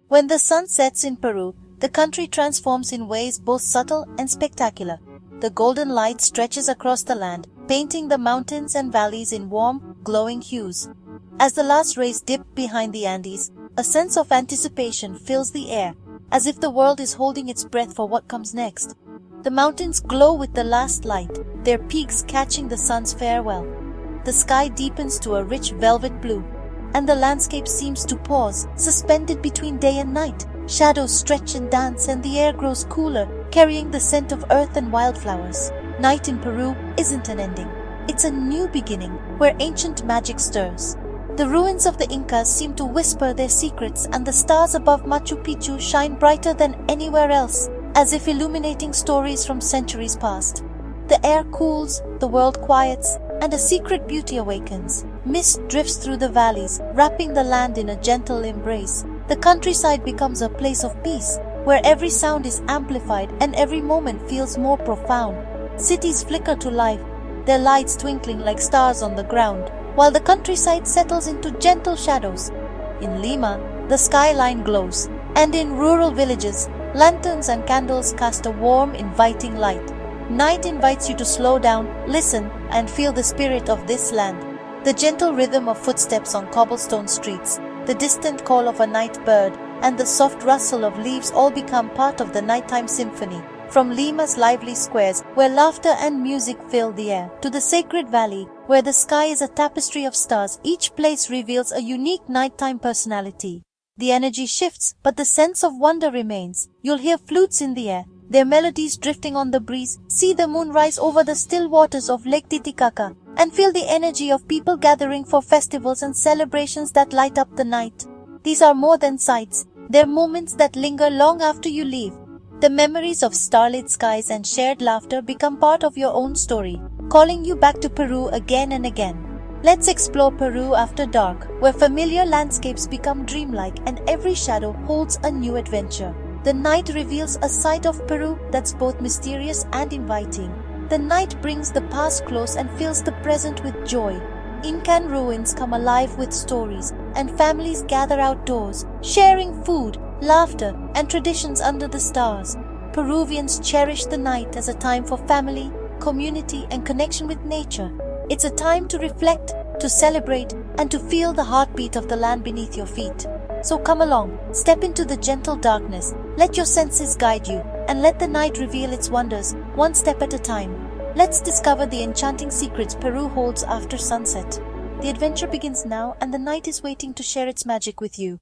When the sun sets in Peru, the country transforms in ways both subtle and spectacular. The golden light stretches across the land, painting the mountains and valleys in warm, glowing hues. As the last rays dip behind the Andes, a sense of anticipation fills the air, as if the world is holding its breath for what comes next. The mountains glow with the last light, their peaks catching the sun's farewell. The sky deepens to a rich velvet blue, and the landscape seems to pause, suspended between day and night. Shadows stretch and dance, and the air grows cooler, carrying the scent of earth and wildflowers. Night in Peru isn't an ending. It's a new beginning, where ancient magic stirs. The ruins of the Incas seem to whisper their secrets, and the stars above Machu Picchu shine brighter than anywhere else, as if illuminating stories from centuries past. The air cools, the world quiets, and a secret beauty awakens. Mist drifts through the valleys, wrapping the land in a gentle embrace. The countryside becomes a place of peace, where every sound is amplified and every moment feels more profound. Cities flicker to life, their lights twinkling like stars on the ground, while the countryside settles into gentle shadows. In Lima, the skyline glows, and in rural villages, lanterns and candles cast a warm, inviting light. Night invites you to slow down, listen, and feel the spirit of this land. The gentle rhythm of footsteps on cobblestone streets, the distant call of a night bird, and the soft rustle of leaves all become part of the nighttime symphony. From Lima's lively squares, where laughter and music fill the air, to the sacred valley, where the sky is a tapestry of stars, each place reveals a unique nighttime personality. The energy shifts, but the sense of wonder remains. You'll hear flutes in the air, their melodies drifting on the breeze, see the moon rise over the still waters of Lake Titicaca, and feel the energy of people gathering for festivals and celebrations that light up the night. These are more than sights, they're moments that linger long after you leave. The memories of starlit skies and shared laughter become part of your own story, calling you back to Peru again and again. Let's explore Peru after dark, where familiar landscapes become dreamlike and every shadow holds a new adventure. The night reveals a side of Peru that's both mysterious and inviting. The night brings the past close and fills the present with joy. Incan ruins come alive with stories, and families gather outdoors, sharing food, laughter, and traditions under the stars. Peruvians cherish the night as a time for family, community, and connection with nature. It's a time to reflect, to celebrate, and to feel the heartbeat of the land beneath your feet. So come along, step into the gentle darkness, let your senses guide you, and let the night reveal its wonders, one step at a time. Let's discover the enchanting secrets Peru holds after sunset. The adventure begins now, and the night is waiting to share its magic with you.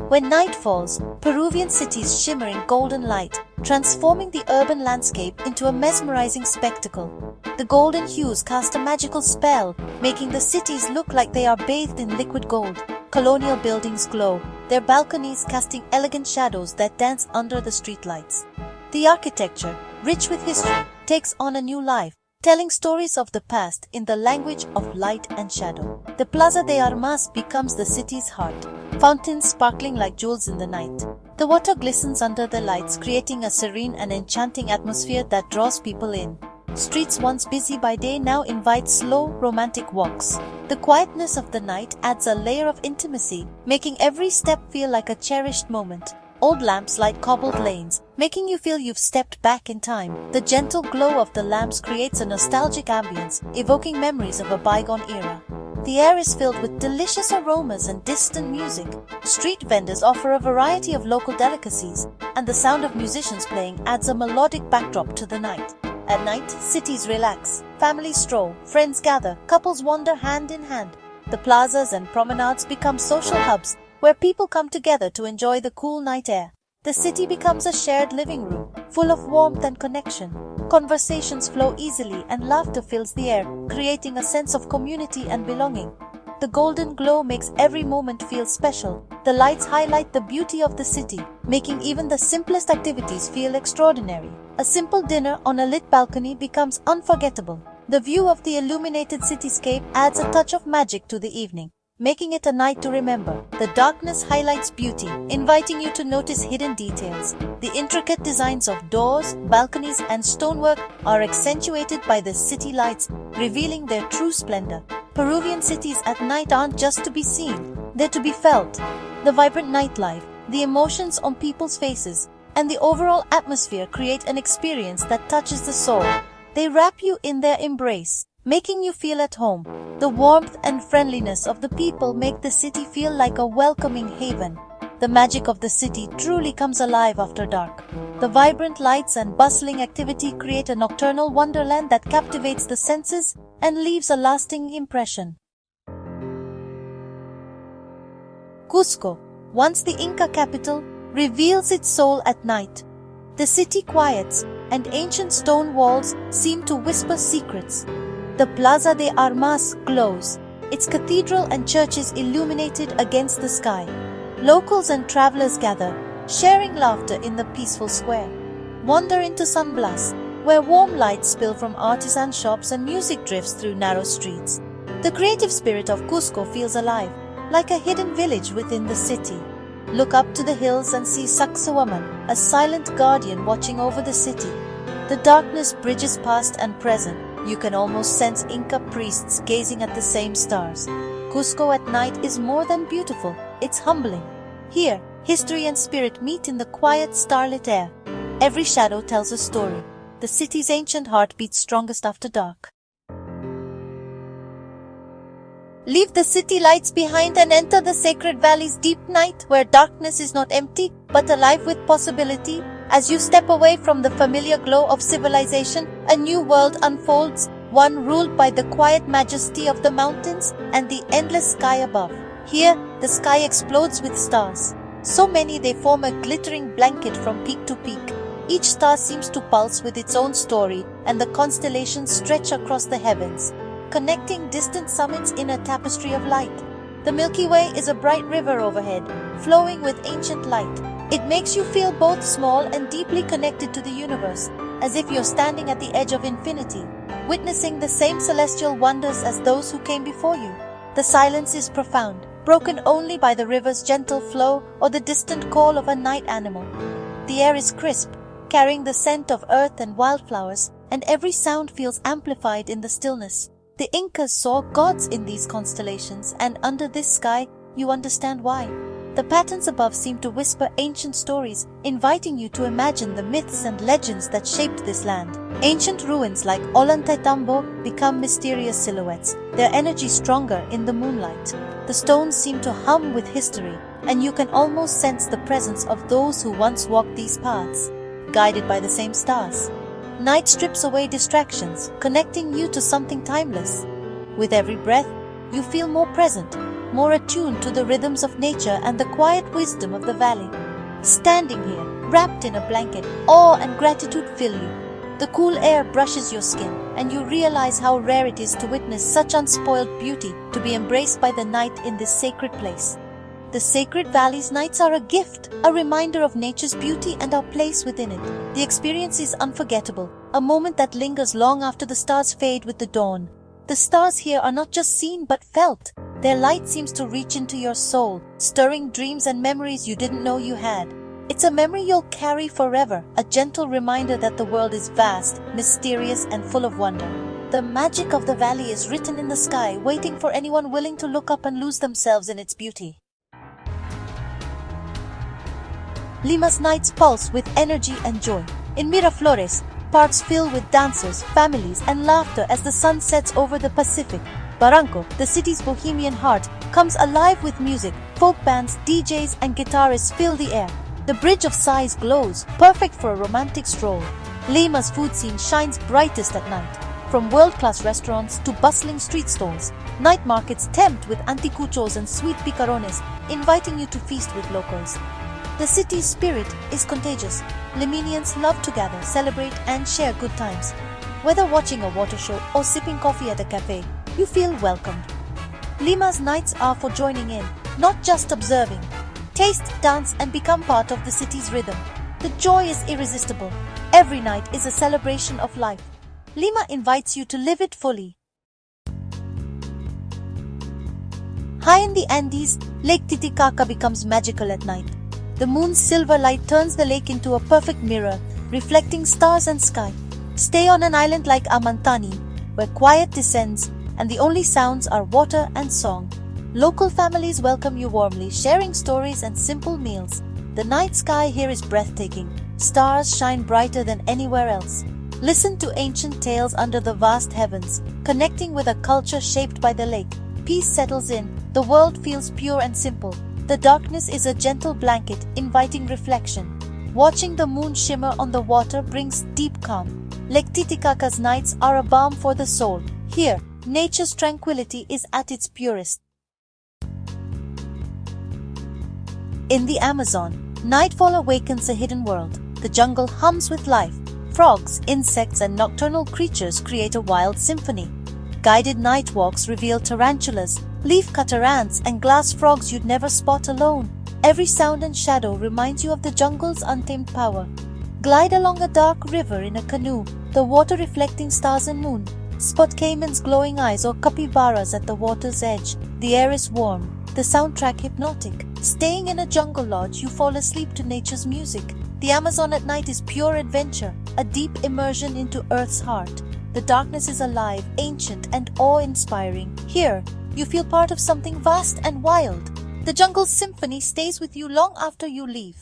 When night falls, Peruvian cities shimmer in golden light, transforming the urban landscape into a mesmerizing spectacle. The golden hues cast a magical spell, making the cities look like they are bathed in liquid gold. Colonial buildings glow, their balconies casting elegant shadows that dance under the streetlights. The architecture, rich with history, takes on a new life, telling stories of the past in the language of light and shadow. The Plaza de Armas becomes the city's heart, fountains sparkling like jewels in the night. The water glistens under the lights, creating a serene and enchanting atmosphere that draws people in. Streets once busy by day now invite slow, romantic walks. The quietness of the night adds a layer of intimacy, making every step feel like a cherished moment. Old lamps light cobbled lanes, making you feel you've stepped back in time. The gentle glow of the lamps creates a nostalgic ambience, evoking memories of a bygone era. The air is filled with delicious aromas and distant music. Street vendors offer a variety of local delicacies, and the sound of musicians playing adds a melodic backdrop to the night. At night, cities relax, families stroll, friends gather, couples wander hand in hand. The plazas and promenades become social hubs, where people come together to enjoy the cool night air. The city becomes a shared living room, full of warmth and connection. Conversations flow easily and laughter fills the air, creating a sense of community and belonging. The golden glow makes every moment feel special. The lights highlight the beauty of the city, making even the simplest activities feel extraordinary. A simple dinner on a lit balcony becomes unforgettable. The view of the illuminated cityscape adds a touch of magic to the evening, making it a night to remember. The darkness highlights beauty, inviting you to notice hidden details. The intricate designs of doors, balconies, and stonework are accentuated by the city lights, revealing their true splendor. Peruvian cities at night aren't just to be seen. They're to be felt. The vibrant nightlife, the emotions on people's faces, and the overall atmosphere create an experience that touches the soul. They wrap you in their embrace, making you feel at home. The warmth and friendliness of the people make the city feel like a welcoming haven. The magic of the city truly comes alive after dark. The vibrant lights and bustling activity create a nocturnal wonderland that captivates the senses and leaves a lasting impression. Cusco, once the Inca capital, reveals its soul at night. The city quiets, and ancient stone walls seem to whisper secrets. The Plaza de Armas glows, its cathedral and churches illuminated against the sky. Locals and travelers gather, sharing laughter in the peaceful square. Wander into San Blas, where warm lights spill from artisan shops and music drifts through narrow streets. The creative spirit of Cusco feels alive, like a hidden village within the city. Look up to the hills and see Sacsayhuaman, a silent guardian watching over the city. The darkness bridges past and present. You can almost sense Inca priests gazing at the same stars. Cusco at night is more than beautiful, it's humbling. Here, history and spirit meet in the quiet starlit air. Every shadow tells a story. The city's ancient heart beats strongest after dark. Leave the city lights behind and enter the sacred valley's deep night, where darkness is not empty but alive with possibility. As you step away from the familiar glow of civilization, a new world unfolds, one ruled by the quiet majesty of the mountains and the endless sky above. Here, the sky explodes with stars. So many they form a glittering blanket from peak to peak. Each star seems to pulse with its own story, and the constellations stretch across the heavens, connecting distant summits in a tapestry of light. The Milky Way is a bright river overhead, flowing with ancient light. It makes you feel both small and deeply connected to the universe, as if you're standing at the edge of infinity, witnessing the same celestial wonders as those who came before you. The silence is profound, broken only by the river's gentle flow or the distant call of a night animal. The air is crisp, carrying the scent of earth and wildflowers, and every sound feels amplified in the stillness. The Incas saw gods in these constellations, and under this sky, you understand why. The patterns above seem to whisper ancient stories, inviting you to imagine the myths and legends that shaped this land. Ancient ruins like Ollantaytambo become mysterious silhouettes, their energy stronger in the moonlight. The stones seem to hum with history, and you can almost sense the presence of those who once walked these paths, guided by the same stars. Night strips away distractions, connecting you to something timeless. With every breath, you feel more present, more attuned to the rhythms of nature and the quiet wisdom of the valley. Standing here, wrapped in a blanket, awe and gratitude fill you. The cool air brushes your skin, and you realize how rare it is to witness such unspoiled beauty, to be embraced by the night in this sacred place. The Sacred Valley's nights are a gift, a reminder of nature's beauty and our place within it. The experience is unforgettable, a moment that lingers long after the stars fade with the dawn. The stars here are not just seen but felt. Their light seems to reach into your soul, stirring dreams and memories you didn't know you had. It's a memory you'll carry forever, a gentle reminder that the world is vast, mysterious, and full of wonder. The magic of the valley is written in the sky, waiting for anyone willing to look up and lose themselves in its beauty. Lima's nights pulse with energy and joy. In Miraflores, parks fill with dancers, families, and laughter as the sun sets over the Pacific. Barranco, the city's bohemian heart, comes alive with music. Folk bands, DJs, and guitarists fill the air. The Bridge of Sighs glows, perfect for a romantic stroll. Lima's food scene shines brightest at night. From world-class restaurants to bustling street stalls, night markets tempt with anticuchos and sweet picarones, inviting you to feast with locals. The city's spirit is contagious. Limanians love to gather, celebrate, and share good times. Whether watching a water show or sipping coffee at a cafe, you feel welcomed. Lima's nights are for joining in, not just observing. Taste, dance, and become part of the city's rhythm. The joy is irresistible. Every night is a celebration of life. Lima invites you to live it fully. High in the Andes, Lake Titicaca becomes magical at night. The moon's silver light turns the lake into a perfect mirror, reflecting stars and sky. Stay on an island like Amantani, where quiet descends and the only sounds are water and song. Local families welcome you warmly, sharing stories and simple meals. The night sky here is breathtaking. Stars shine brighter than anywhere else. Listen to ancient tales under the vast heavens, connecting with a culture shaped by the lake. Peace settles in. The world feels pure and simple. The darkness is a gentle blanket, inviting reflection. Watching the moon shimmer on the water brings deep calm. Lake Titicaca's nights are a balm for the soul. Here, nature's tranquility is at its purest. In the Amazon, nightfall awakens a hidden world. The jungle hums with life. Frogs, insects, and nocturnal creatures create a wild symphony. Guided night walks reveal tarantulas, leafcutter ants, and glass frogs you'd never spot alone. Every sound and shadow reminds you of the jungle's untamed power. Glide along a dark river in a canoe, the water reflecting stars and moon. Spot caimans' glowing eyes or capybaras at the water's edge. The air is warm, the soundtrack hypnotic. Staying in a jungle lodge, you fall asleep to nature's music. The Amazon at night is pure adventure, a deep immersion into Earth's heart. The darkness is alive, ancient, and awe-inspiring. Here, you feel part of something vast and wild. The jungle's symphony stays with you long after you leave.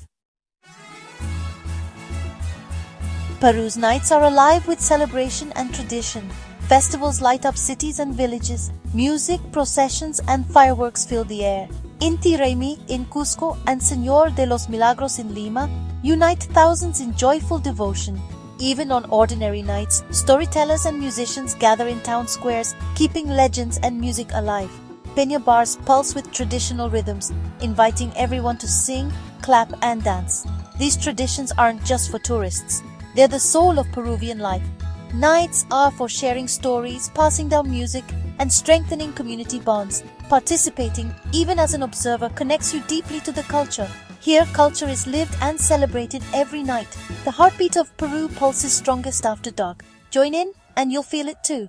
Peru's nights are alive with celebration and tradition. Festivals light up cities and villages. Music, processions, and fireworks fill the air. Inti Raymi in Cusco and Señor de los Milagros in Lima unite thousands in joyful devotion. Even on ordinary nights, storytellers and musicians gather in town squares, keeping legends and music alive. Peña bars pulse with traditional rhythms, inviting everyone to sing, clap, and dance. These traditions aren't just for tourists. They're the soul of Peruvian life. Nights are for sharing stories, passing down music, and strengthening community bonds. Participating, even as an observer, connects you deeply to the culture. Here, culture is lived and celebrated every night. The heartbeat of Peru pulses strongest after dark. Join in, and you'll feel it too.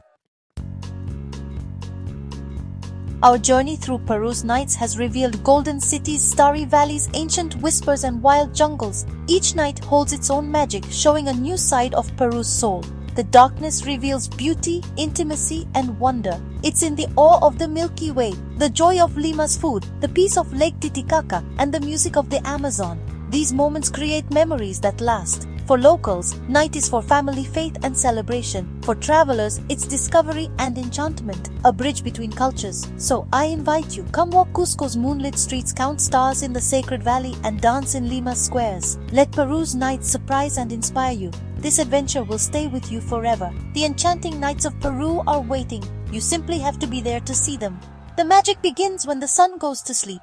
Our journey through Peru's nights has revealed golden cities, starry valleys, ancient whispers, and wild jungles. Each night holds its own magic, showing a new side of Peru's soul. The darkness reveals beauty, intimacy, and wonder. It's in the awe of the Milky Way, the joy of Lima's food, the peace of Lake Titicaca, and the music of the Amazon. These moments create memories that last. For locals, night is for family, faith, and celebration. For travelers, it's discovery and enchantment, a bridge between cultures. So I invite you, come walk Cusco's moonlit streets, count stars in the sacred valley, and dance in Lima's squares. Let Peru's nights surprise and inspire you. This adventure will stay with you forever. The enchanting nights of Peru are waiting. You simply have to be there to see them. The magic begins when the sun goes to sleep.